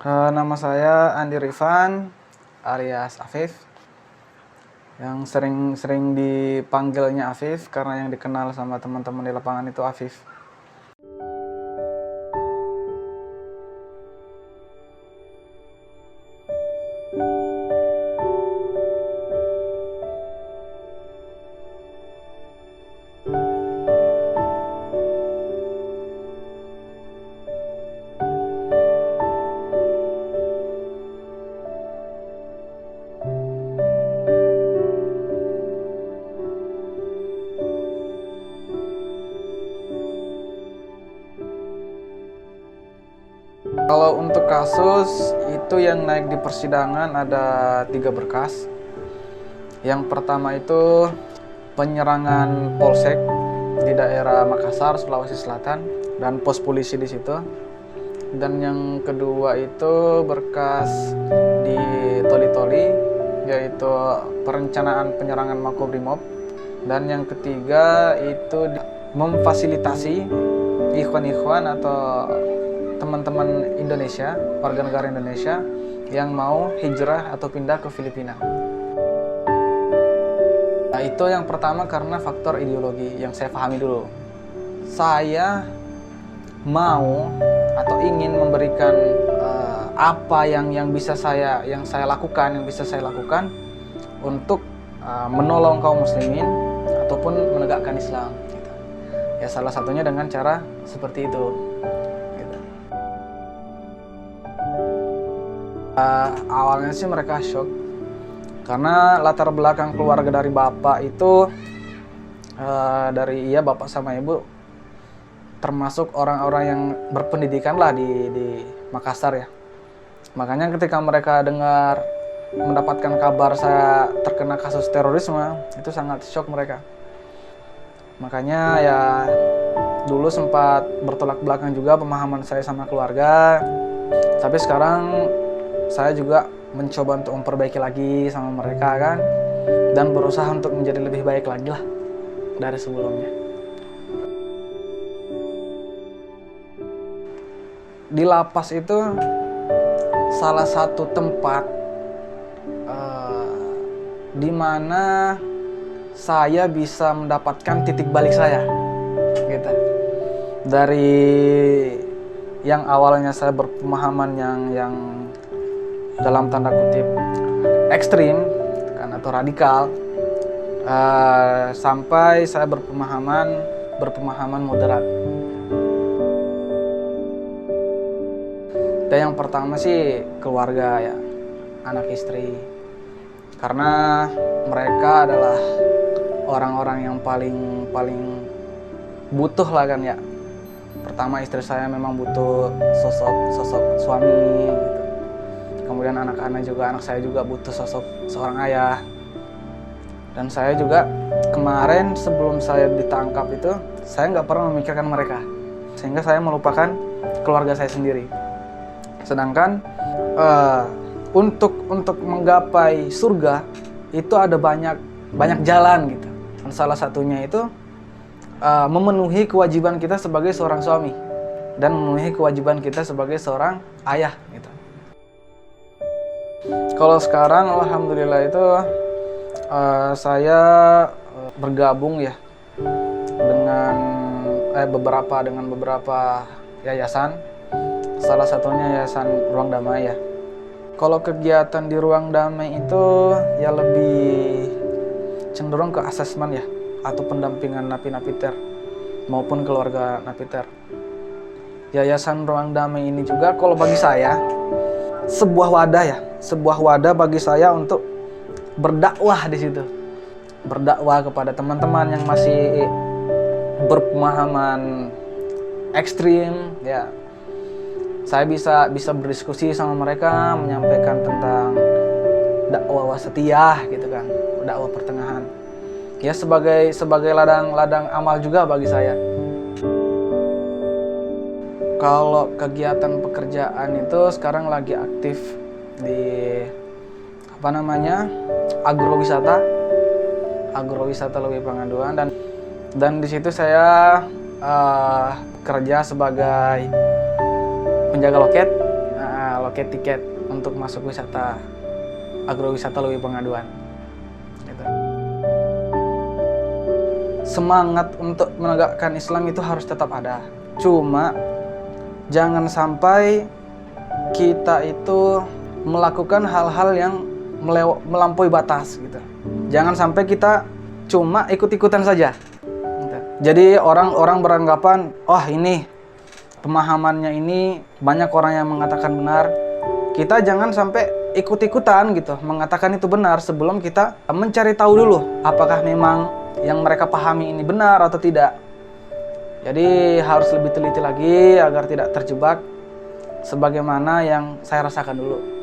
Nama saya Andi Rifan alias Afif, yang sering dipanggilnya Afif karena yang dikenal sama teman-teman di lapangan itu Afif. Kalau untuk kasus itu yang naik di persidangan ada 3 berkas. Yang pertama itu penyerangan polsek di daerah Makassar, Sulawesi Selatan, dan pos polisi di situ. Dan yang kedua itu berkas di Toli-Toli, yaitu perencanaan penyerangan Makobrimob. Dan yang ketiga itu memfasilitasi ikhwan-ikhwan atau teman-teman Indonesia, warga negara Indonesia yang mau hijrah atau pindah ke Filipina. Nah, itu yang pertama karena faktor ideologi yang saya pahami dulu. Saya mau atau ingin memberikan apa yang bisa saya lakukan untuk menolong kaum muslimin ataupun menegakkan Islam. Gitu. Ya salah satunya dengan cara seperti itu. Awalnya sih mereka shock karena latar belakang keluarga dari bapak itu dari bapak sama ibu termasuk orang-orang yang berpendidikan lah di Makassar ya. Makanya ketika mereka mendapatkan kabar saya terkena kasus terorisme, itu sangat shock mereka. Makanya ya dulu sempat bertolak belakang juga pemahaman saya sama keluarga. Tapi sekarang saya juga mencoba untuk memperbaiki lagi sama mereka kan, dan berusaha untuk menjadi lebih baik lagi lah dari sebelumnya. Di lapas itu salah satu tempat di mana saya bisa mendapatkan titik balik saya, gitu. Dari yang awalnya saya berpemahaman yang dalam tanda kutip ekstrim kan atau radikal, sampai saya berpemahaman moderat. Dan yang pertama sih keluarga ya, anak istri, karena mereka adalah orang-orang yang paling butuh lah kan ya. Pertama istri saya memang butuh sosok suami gitu. Kemudian anak saya juga butuh sosok seorang ayah. Dan saya juga kemarin sebelum saya ditangkap itu, saya nggak pernah memikirkan mereka. Sehingga saya melupakan keluarga saya sendiri. Sedangkan untuk menggapai surga itu ada banyak jalan gitu. Dan salah satunya itu memenuhi kewajiban kita sebagai seorang suami dan memenuhi kewajiban kita sebagai seorang ayah gitu. Kalau sekarang alhamdulillah itu saya bergabung ya dengan beberapa yayasan. Salah satunya Yayasan Ruang Damai ya. Kalau kegiatan di Ruang Damai itu ya lebih cenderung ke asesmen ya, atau pendampingan napi-napiter maupun keluarga napiter. Yayasan Ruang Damai ini juga kalau bagi saya sebuah wadah bagi saya untuk berdakwah di situ. Berdakwah kepada teman-teman yang masih berpemahaman ekstrim ya. Saya bisa berdiskusi sama mereka, menyampaikan tentang dakwah wasatiyah gitu kan, dakwah pertengahan. Ya sebagai ladang amal juga bagi saya. Kalau kegiatan pekerjaan itu sekarang lagi aktif di agrowisata Lewi Pangandaran, dan di situ saya kerja sebagai penjaga loket tiket untuk masuk wisata agrowisata Lewi Pengaduan. Gitu. Semangat untuk menegakkan Islam itu harus tetap ada. Cuma jangan sampai kita itu melakukan hal-hal yang melampaui batas gitu. Jangan sampai kita cuma ikut-ikutan saja. Gitu. Jadi orang-orang beranggapan, oh ini pemahamannya ini banyak orang yang mengatakan benar. Kita jangan sampai ikut-ikutan gitu mengatakan itu benar sebelum kita mencari tahu dulu apakah memang yang mereka pahami ini benar atau tidak. Jadi harus lebih teliti lagi agar tidak terjebak sebagaimana yang saya rasakan dulu.